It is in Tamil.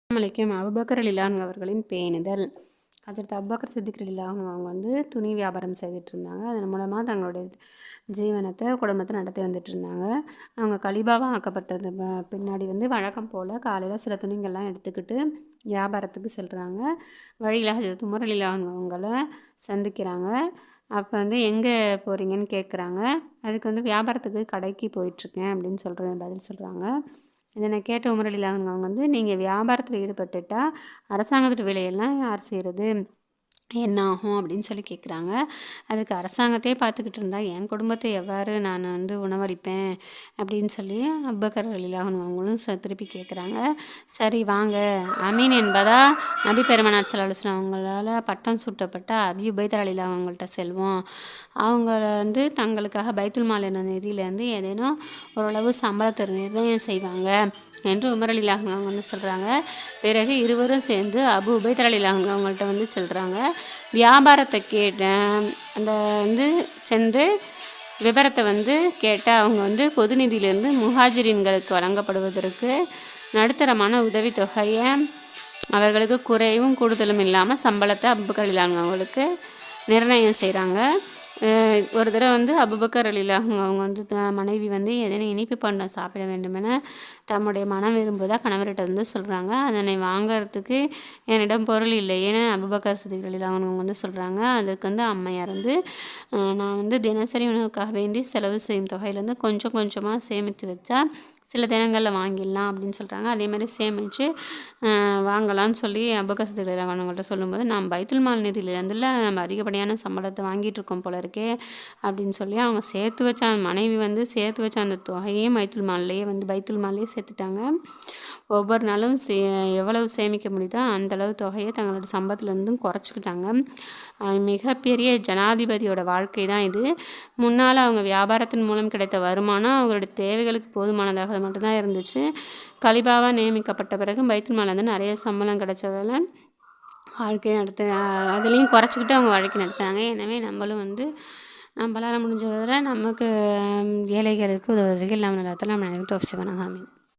அலைக்கும் அபூபக்கர் ரலியல்லாஹு அவர்களின் பேணுதல். ஹஜ்ரத் அபூபக்கர் சித்திக் ரலியல்லாஹு அவங்க துணி வியாபாரம் செய்துட்டு இருந்தாங்க. அதன் மூலமாக தங்களுடைய ஜீவனத்தை குடும்பத்தை நடத்தி வந்துட்டு இருந்தாங்க. அவங்க கலிபாவாக ஆக்கப்பட்டது பின்னாடி வழக்கம் போல் காலையில் சில துணிகள்லாம் எடுத்துக்கிட்டு வியாபாரத்துக்கு செல்கிறாங்க. வழியில் ஹஜ்ரத் உமர் ரலியல்லாஹு அவங்கள சந்திக்கிறாங்க. அப்போ எங்கே போகிறீங்கன்னு கேட்குறாங்க. அதுக்கு வியாபாரத்துக்கு கடைக்கு போயிட்டுருக்கேன் அப்படின்னு பதில் சொல்கிறாங்க. இதனை கேட்ட உமர் ரலியல்லாஹு அவங்க நீங்கள் வியாபாரத்தில் ஈடுபட்டுட்டா அரசாங்கத்து வேலையெல்லாம் யார் செய்கிறது, என்ன ஆகும் அப்படின்னு சொல்லி கேட்குறாங்க. அதுக்கு அரசாங்கத்தையே பார்த்துக்கிட்டு இருந்தா என் குடும்பத்தை எவ்வாறு நான் உணவளிப்பேன் அப்படின்னு சொல்லி அபூபக்கர் ரலியல்லாஹு அவங்களும் திருப்பி கேட்குறாங்க. சரி வாங்க, அமீன் என்பதா நபி பெருமானார் ஸல்லல்லாஹு அலைஹி வஸல்லம் அவங்களால் பட்டம் சூட்டப்பட்ட அபீ உபைதா ரலியல்லாஹு அவங்கள்ட்ட செல்வோம். அவங்க தங்களுக்காக பைத்துல் மால் என்ற நிதியிலேருந்து ஏதேனும் ஓரளவு சம்பளத்தை நிர்ணயம் செய்வாங்க என்று உமர் ரலியல்லாஹு அவங்க சொல்கிறாங்க. பிறகு இருவரும் சேர்ந்து அபூ உபைதா ரலியல்லாஹு அவங்கள்ட்ட சொல்கிறாங்க. வியாபாரத்தை அந்த சென்று விவரத்தை கேட்ட அவங்க பொது நிதியிலேருந்து முஹாஜிரின்களுக்கு வழங்கப்படுவதற்கு நடுத்தரமான உதவித்தொகையை அவர்களுக்கு குறைவும் கூடுதலும் இல்லாமல் சம்பளத்தை அபூபக்கர் ரலியல்லாஹு அவங்களுக்கு நிர்ணயம் செய்கிறாங்க. ஒரு தடவை அபூபக்கர் ரலியல்லாஹு அவங்க மனைவி ஏதேனும் இனிப்பு பண்டம் சாப்பிட வேண்டுமென தம்முடைய மனம் விரும்புவதாக கணவர்கிட்ட சொல்கிறாங்க. அதனை வாங்கிறதுக்கு என்னிடம் பொருள் இல்லையேன்னு அபூபக்கர் சித்திக் ரலியல்லாஹு அவங்க சொல்கிறாங்க. அதற்கு அம்மையார் நான் தினசரி உணவுக்காக வேண்டி செலவு செய்யும் தொகையிலேருந்து கொஞ்சம் கொஞ்சமாக சேமித்து வச்சா சில தினங்களில் வாங்கிடலாம் அப்படின்னு சொல்கிறாங்க. அதேமாதிரி சேமித்து வாங்கலாம்னு சொல்லி அபூபக்கர் சித்திக் ரலியல்லாஹு அவங்கள்ட்ட சொல்லும்போது நாம் பைத்துல் மால் நிதியிலேருந்துல நம்ம அதிகப்படியான சம்பளத்தை வாங்கிட்டு இருக்கோம் போல இருக்கே அப்படின்னு சொல்லி அவங்க சேர்த்து வச்ச அந்த மனைவி சேர்த்து வச்ச அந்த தொகையையும் பைத்துல் மால்லையே சேர்த்துட்டாங்க. ஒவ்வொரு நாளும் எவ்வளவு சேமிக்க முடியுதோ அந்தளவு தொகையை தங்களோட சம்பளத்துலேருந்தும் குறைச்சிக்கிட்டாங்க. மிகப்பெரிய ஜனாதிபதியோட வாழ்க்கை தான் இது. முன்னால் அவங்க வியாபாரத்தின் மூலம் கிடைத்த வருமானம் அவங்களோட தேவைகளுக்கு போதுமானதாக மட்டும்தான் இருந்துச்சு. கலிபாவாக நியமிக்கப்பட்ட பிறகு பைத்துல் மால் நிறைய சம்பளம் கிடைச்சதால வாழ்க்கை அதுலேயும் குறைச்சிக்கிட்டு அவங்க வாழ்க்கை நடத்துகிறாங்க. எனவே நம்மளும் நம்மளால் முடிஞ்ச வரை நமக்கு ஏழைகளுக்கு உதவுறதுக்கு எல்லாம் நம்ம தோஃபிக் செய்வாங்க. ஆமீன்.